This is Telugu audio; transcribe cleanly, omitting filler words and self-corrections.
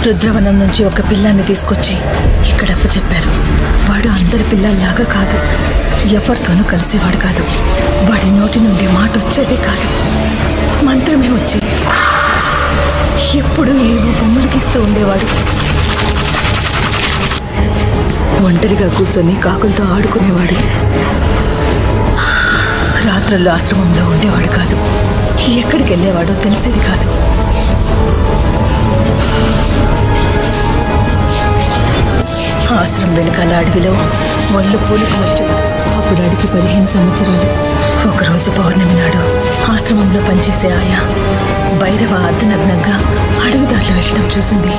రుద్రవనం నుంచి ఒక పిల్లాన్ని తీసుకొచ్చి ఇక్కడ అప్పచెప్పారు. వాడు అందరి పిల్లల్లాగా కాదు, ఎవరితోనూ కలిసేవాడు కాదు. వాడి నోటి నుండి మాట వచ్చేదే కాదు, మంత్రమే వచ్చేది. ఎప్పుడు ఏవో బొమ్మలు గీస్తూ ఉండేవాడు. ఒంటరిగా కూర్చొని కాకులతో ఆడుకునేవాడు. రాత్రుల్లో ఆశ్రమంలో ఉండేవాడు కాదు. ఎక్కడికి వెళ్ళేవాడో తెలిసేది కాదు. ఆశ్రమం వెనకాల అడవిలో ఒళ్ళు పూలకు వచ్చాడు. అప్పుడు అడిగి 15 సంవత్సరాలు. ఒకరోజు పౌర్ణమి నాడు ఆశ్రమంలో పనిచేసే ఆయా భైరవ అర్ధనగ్నంగా అడవిదారిలో వెళ్ళడం చూసింది.